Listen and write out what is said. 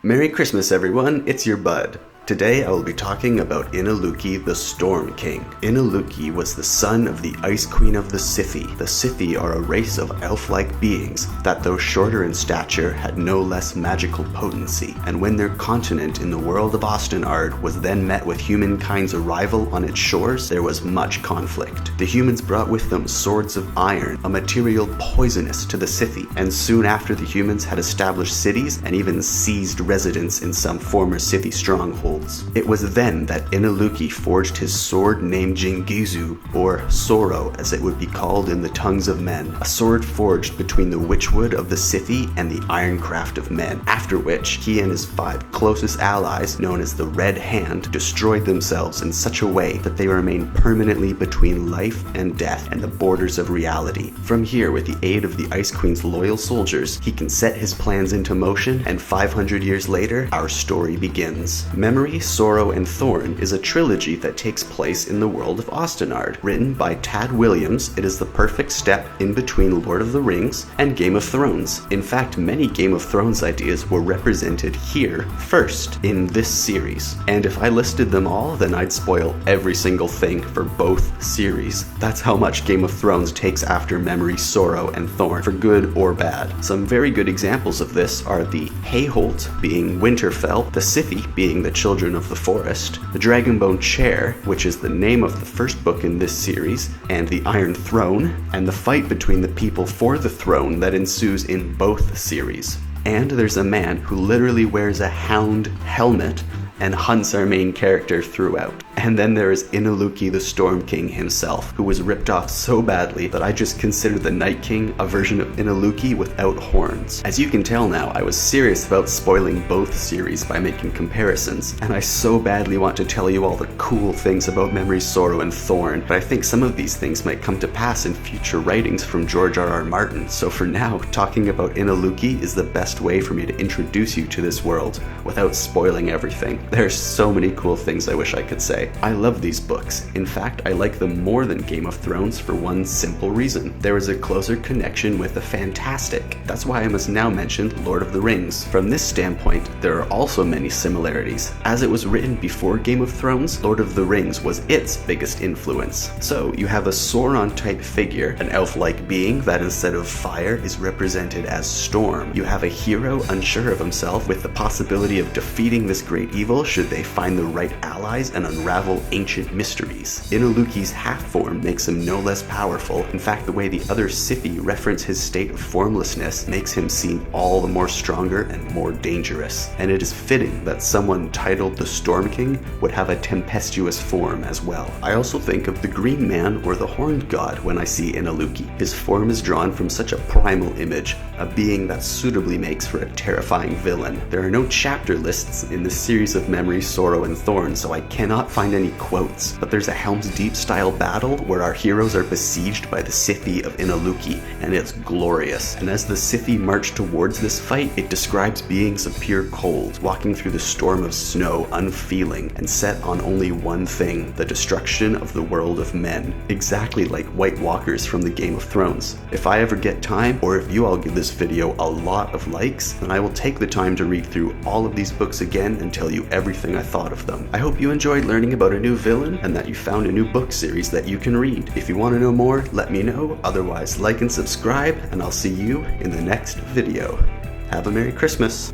Merry Christmas, everyone! It's your bud. Today I will be talking about Ineluki, the Storm King. Ineluki was the son of the Ice Queen of the Siphi. The Siphi are a race of elf-like beings that, though shorter in stature, had no less magical potency. And when their continent in the world of Ostenard was then met with humankind's arrival on its shores, there was much conflict. The humans brought with them swords of iron, a material poisonous to the Siphi, and soon after the humans had established cities and even seized residence in some former Siphi strongholds. It was then that Ineluki forged his sword named Jingizu, or Sorrow as it would be called in the tongues of men, a sword forged between the witchwood of the Siphi and the ironcraft of men, after which he and his 5 closest allies, known as the Red Hand, destroyed themselves in such a way that they remain permanently between life and death and the borders of reality. From here, with the aid of the Ice Queen's loyal soldiers, he can set his plans into motion, and 500 years later, our story begins. Memory, Sorrow, and Thorn is a trilogy that takes place in the world of Ostenard. Written by Tad Williams, it is the perfect step in between Lord of the Rings and Game of Thrones. In fact, many Game of Thrones ideas were represented here first in this series. And if I listed them all, then I'd spoil every single thing for both series. That's how much Game of Thrones takes after Memory, Sorrow, and Thorn, for good or bad. Some very good examples of this are the Hayholt being Winterfell, the Siphi being the Children of the Forest, the Dragonbone Chair, which is the name of the first book in this series, and the Iron Throne, and the fight between the people for the throne that ensues in both series. And there's a man who literally wears a hound helmet and hunts our main character throughout. And then there is Ineluki the Storm King himself, who was ripped off so badly that I just consider the Night King a version of Ineluki without horns. As you can tell now, I was serious about spoiling both series by making comparisons, and I so badly want to tell you all the cool things about Memory, Sorrow, and Thorn, but I think some of these things might come to pass in future writings from George R.R. Martin, so for now, talking about Ineluki is the best way for me to introduce you to this world without spoiling everything. There's so many cool things I wish I could say. I love these books. In fact, I like them more than Game of Thrones for one simple reason. There is a closer connection with the fantastic. That's why I must now mention Lord of the Rings. From this standpoint, there are also many similarities. As it was written before Game of Thrones, Lord of the Rings was its biggest influence. So, you have a Sauron-type figure, an elf-like being that instead of fire is represented as storm. You have a hero unsure of himself with the possibility of defeating this great evil should they find the right allies and unravel ancient mysteries. Ineluki's half-form makes him no less powerful. In fact, the way the other Siphi reference his state of formlessness makes him seem all the more stronger and more dangerous. And it is fitting that someone titled the Storm King would have a tempestuous form as well. I also think of the Green Man or the Horned God when I see Ineluki. His form is drawn from such a primal image, a being that suitably makes for a terrifying villain. There are no chapter lists in this series of Memory, Sorrow, and Thorn, so I cannot find any quotes, but there's a Helm's Deep style battle where our heroes are besieged by the Siphi of Ineluki, and it's glorious. And as the Siphi march towards this fight, it describes beings of pure cold, walking through the storm of snow unfeeling, and set on only one thing, the destruction of the world of men. Exactly like White Walkers from the Game of Thrones. If I ever get time, or if you all give this video a lot of likes, then I will take the time to read through all of these books again and tell you everything I thought of them. I hope you enjoyed learning about a new villain and that you found a new book series that you can read. If you want to know more, let me know. Otherwise, like and subscribe, and I'll see you in the next video. Have a Merry Christmas.